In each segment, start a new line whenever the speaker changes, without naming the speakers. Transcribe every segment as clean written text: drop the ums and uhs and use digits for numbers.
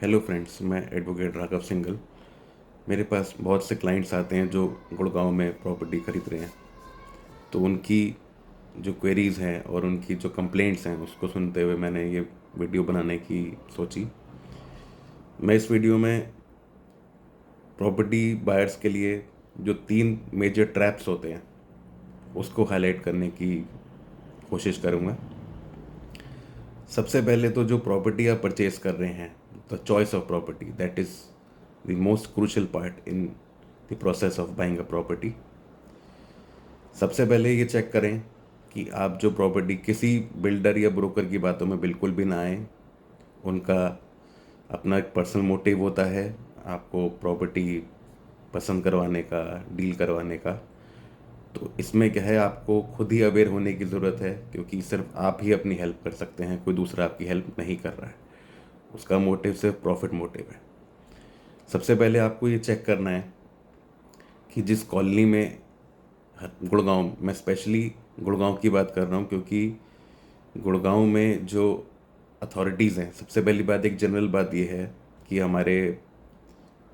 Hello friends, मैं advocate Raghav Singhal. मेरे पास बहुत से क्लाइंट्स आते हैं जो गुड़गांव में प्रॉपर्टी खरीद रहे हैं। तो उनकी जो क्वेरीज़ हैं और उनकी जो कंप्लेंट्स हैं उसको सुनते हुए मैंने ये वीडियो बनाने की सोची। मैं इस वीडियो में प्रॉपर्टी बायर्स के लिए जो 3 मेजर ट्रैप्स होते हैं उसको हाईलाइट करने की कोशिश करूँगा। सबसे पहले तो जो प्रॉपर्टी आप परचेज कर रहे हैं, the choice of property, that is the most crucial part in the process of buying a property. सबसे पहले ये चेक करें कि आप जो प्रॉपर्टी, किसी बिल्डर या ब्रोकर की बातों में बिल्कुल भी ना आए। उनका अपना एक पर्सनल मोटिव होता है आपको प्रॉपर्टी पसंद करवाने का, डील करवाने का। तो इसमें क्या है, आपको खुद ही अवेयर होने की ज़रूरत है, क्योंकि सिर्फ आप ही अपनी हेल्प कर सकते हैं, कोई दूसरा आपकी हेल्प नहीं कर रहा है। उसका मोटिव सिर्फ प्रॉफिट मोटिव है। सबसे पहले आपको ये चेक करना है कि जिस कॉलोनी में, गुड़गांव, मैं स्पेशली गुड़गांव की बात कर रहा हूँ क्योंकि गुड़गांव में जो अथॉरिटीज़ हैं, सबसे पहली बात, एक जनरल बात ये है कि हमारे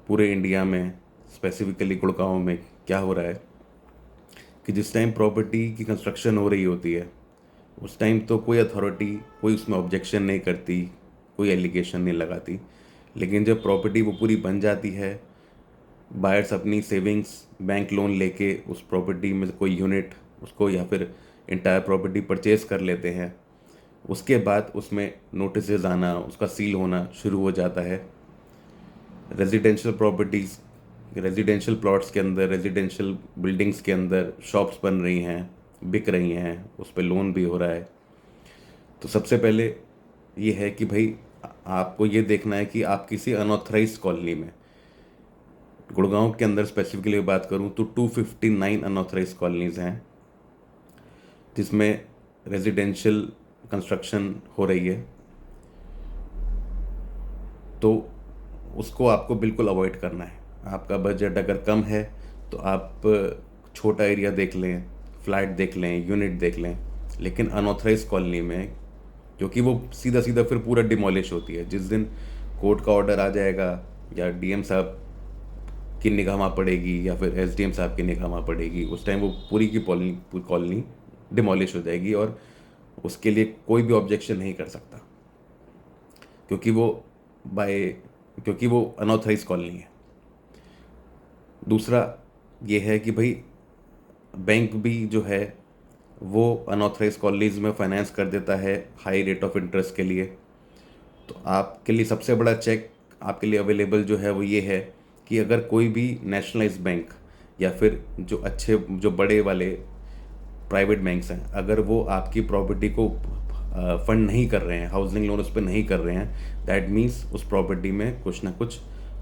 पूरे इंडिया में, स्पेसिफिकली गुड़गांव में क्या हो रहा है कि जिस टाइम प्रॉपर्टी की कंस्ट्रक्शन हो रही होती है उस टाइम तो कोई अथॉरिटी, कोई उसमें ऑब्जेक्शन नहीं करती, कोई एलिगेशन नहीं लगाती। लेकिन जब प्रॉपर्टी वो पूरी बन जाती है, बायर्स अपनी सेविंग्स, बैंक लोन लेके उस प्रॉपर्टी में कोई यूनिट उसको या फिर इंटायर प्रॉपर्टी परचेज कर लेते हैं, उसके बाद उसमें नोटिसेज आना, उसका सील होना शुरू हो जाता है। रेजिडेंशियल प्रॉपर्टीज़, रेजिडेंशियल प्लॉट्स के अंदर, रेजिडेंशियल बिल्डिंग्स के अंदर शॉप्स बन रही हैं, बिक रही हैं, उस पर लोन भी हो रहा है। तो सबसे पहले ये है कि भाई आपको ये देखना है कि आप किसी अनऑथराइज कॉलोनी में, गुड़गांव के अंदर स्पेसिफिकली बात करूं तो 259 अनऑथराइज कॉलोनीज हैं जिसमें रेजिडेंशियल कंस्ट्रक्शन हो रही है। तो उसको आपको बिल्कुल अवॉइड करना है। आपका बजट अगर कम है तो आप छोटा एरिया देख लें, फ्लैट देख लें, यूनिट देख लें। लेकिन अनऑथराइज कॉलोनी में, क्योंकि वो सीधा सीधा फिर पूरा डिमोलिश होती है, जिस दिन कोर्ट का ऑर्डर आ जाएगा या डीएम साहब की निगाह पड़ेगी या फिर एसडीएम साहब की निगाह पड़ेगी, उस टाइम वो पूरी की पूरी कॉलोनी डिमोलिश हो जाएगी और उसके लिए कोई भी ऑब्जेक्शन नहीं कर सकता, क्योंकि वो बाय क्योंकि वो अनऑथराइज कॉलोनी है। दूसरा ये है कि भाई बैंक भी जो है वो अनऑथराइज कॉलोनीज में फाइनेंस कर देता है हाई रेट ऑफ इंटरेस्ट के लिए। तो आपके लिए सबसे बड़ा चेक आपके लिए अवेलेबल जो है वो ये है कि अगर कोई भी नेशनलाइज बैंक या फिर जो अच्छे, जो बड़े वाले प्राइवेट बैंक्स हैं, अगर वो आपकी प्रॉपर्टी को फंड नहीं कर रहे हैं, हाउसिंग लोन उस पर नहीं कर रहे हैं, दैट मीन्स उस प्रॉपर्टी में कुछ ना कुछ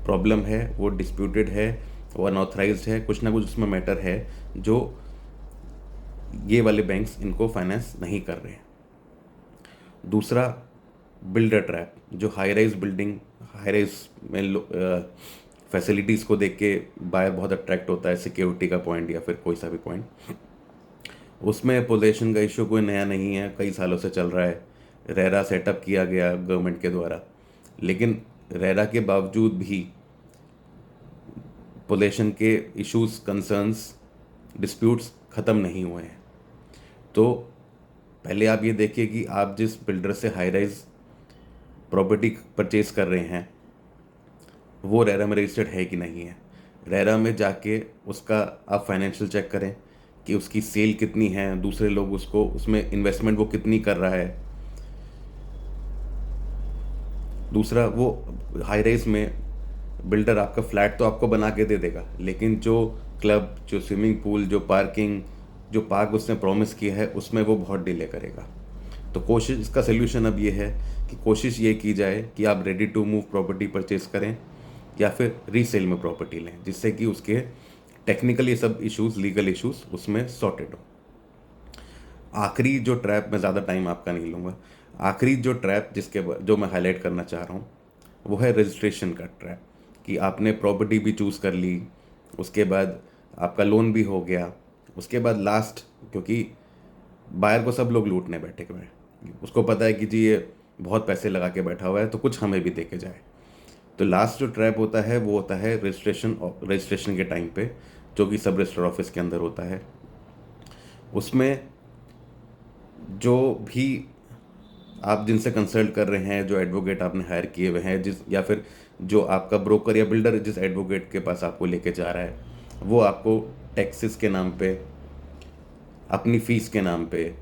प्रॉब्लम है, वो डिस्प्यूटेड है, वो अनऑथराइज्ड है, कुछ ना कुछ उसमें मैटर है जो ये वाले बैंक्स इनको फाइनेंस नहीं कर रहे हैं। दूसरा, बिल्डर ट्रैप, जो high rise building, high rise में फैसिलिटीज़ को देख के बायर बहुत अट्रैक्ट होता है, सिक्योरिटी का पॉइंट या फिर कोई सा भी पॉइंट। उसमें पोजेशन का इशू कोई नया नहीं है, कई सालों से चल रहा है। रेरा सेटअप किया गया गवर्नमेंट के द्वारा, लेकिन रेरा के बावजूद भी पोजेशन के इश्यूज, कंसर्न्स, डिस्प्यूट्स ख़त्म नहीं हुए हैं। तो पहले आप ये देखिए कि आप जिस बिल्डर से हाई राइज प्रॉपर्टी परचेज कर रहे हैं वो रेरा में रजिस्टर्ड है कि नहीं है। रेरा में जाके उसका आप फाइनेंशियल चेक करें कि उसकी सेल कितनी है, दूसरे लोग उसको, उसमें इन्वेस्टमेंट वो कितनी कर रहा है। दूसरा, वो हाई राइज में बिल्डर आपका फ्लैट तो आपको बना के दे देगा, लेकिन जो क्लब, जो स्विमिंग पूल, जो पार्किंग, जो पार्क उसने प्रॉमिस किया है उसमें वो बहुत डिले करेगा। तो कोशिश, इसका सोल्यूशन अब ये है कि कोशिश ये की जाए कि आप ready to move property purchase करें या फिर रीसेल में प्रॉपर्टी लें, जिससे कि उसके टेक्निकल ये सब इश्यूज, लीगल इश्यूज उसमें सॉर्टेड हो। आखिरी जो ट्रैप, मैं ज़्यादा टाइम आपका नहीं लूँगा, आखिरी जो ट्रैप जो मैं हाईलाइट करना चाह रहा हूँ वो है रजिस्ट्रेशन का ट्रैप। कि आपने प्रॉपर्टी भी चूज़ कर ली, उसके बाद आपका लोन भी हो गया, उसके बाद लास्ट, क्योंकि बायर को सब लोग लूटने बैठे हुए हैं, उसको पता है कि जी ये बहुत पैसे लगा के बैठा हुआ है तो कुछ हमें भी दे के जाए। तो लास्ट जो ट्रैप होता है वो होता है रजिस्ट्रेशन के टाइम पे, जो कि सब रजिस्टर ऑफिस के अंदर होता है। उसमें जो भी आप जिनसे कंसल्ट कर रहे हैं, जो एडवोकेट आपने हायर किए हुए हैं, जिस या फिर जो आपका ब्रोकर या बिल्डर जिस एडवोकेट के पास आपको लेके जा रहा है, वो आपको टैक्सेस के नाम पे, अपनी फीस के नाम पे,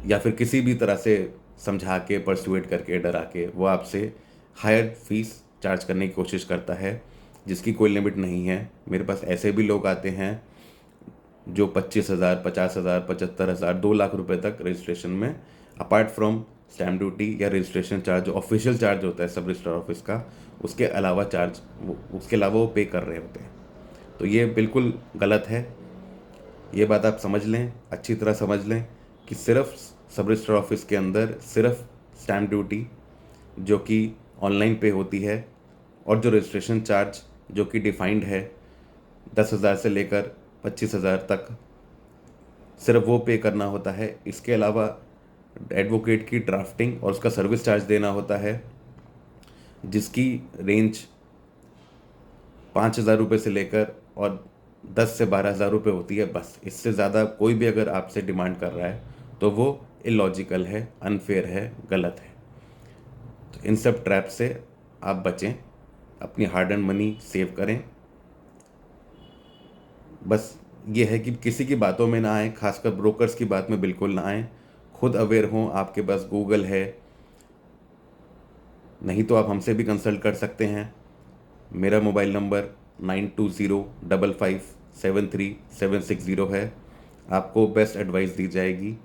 या फिर किसी भी तरह से समझा के, परसुएट करके, डरा के वो आपसे हायर फीस चार्ज करने की कोशिश करता है, जिसकी कोई लिमिट नहीं है। मेरे पास ऐसे भी लोग आते हैं जो 25,000, 50,000, 75,000, 2 लाख रुपए तक रजिस्ट्रेशन में, अपार्ट फ्रॉम स्टैम्प ड्यूटी या रजिस्ट्रेशन चार्ज, जो ऑफिशियल चार्ज होता है सब रजिस्टर ऑफिस का, उसके अलावा वो पे कर रहे होते हैं। तो ये बिल्कुल गलत है। ये बात आप समझ लें, अच्छी तरह समझ लें कि सिर्फ सब रजिस्टर ऑफिस के अंदर सिर्फ स्टैम्प ड्यूटी, जो कि ऑनलाइन पे होती है, और जो रजिस्ट्रेशन चार्ज जो कि डिफाइंड है 10,000 से लेकर 25,000 तक, सिर्फ वो पे करना होता है। इसके अलावा एडवोकेट की ड्राफ्टिंग और उसका सर्विस चार्ज देना होता है, जिसकी रेंज 5,000 रुपये से लेकर और 10 से 12,000 रुपये होती है। बस इससे ज़्यादा कोई भी अगर आपसे डिमांड कर रहा है तो वो इलॉजिकल है, अनफेयर है, गलत है। तो इन सब ट्रैप से आप बचें, अपनी हार्ड एंड मनी सेव करें। बस ये है कि किसी की बातों में ना आए, खासकर ब्रोकर्स की बात में बिल्कुल ना आए। खुद अवेयर हों, आपके पास गूगल है, नहीं तो आप हमसे भी कंसल्ट कर सकते हैं। मेरा मोबाइल नंबर 9205573760 है। आपको बेस्ट एडवाइस दी जाएगी।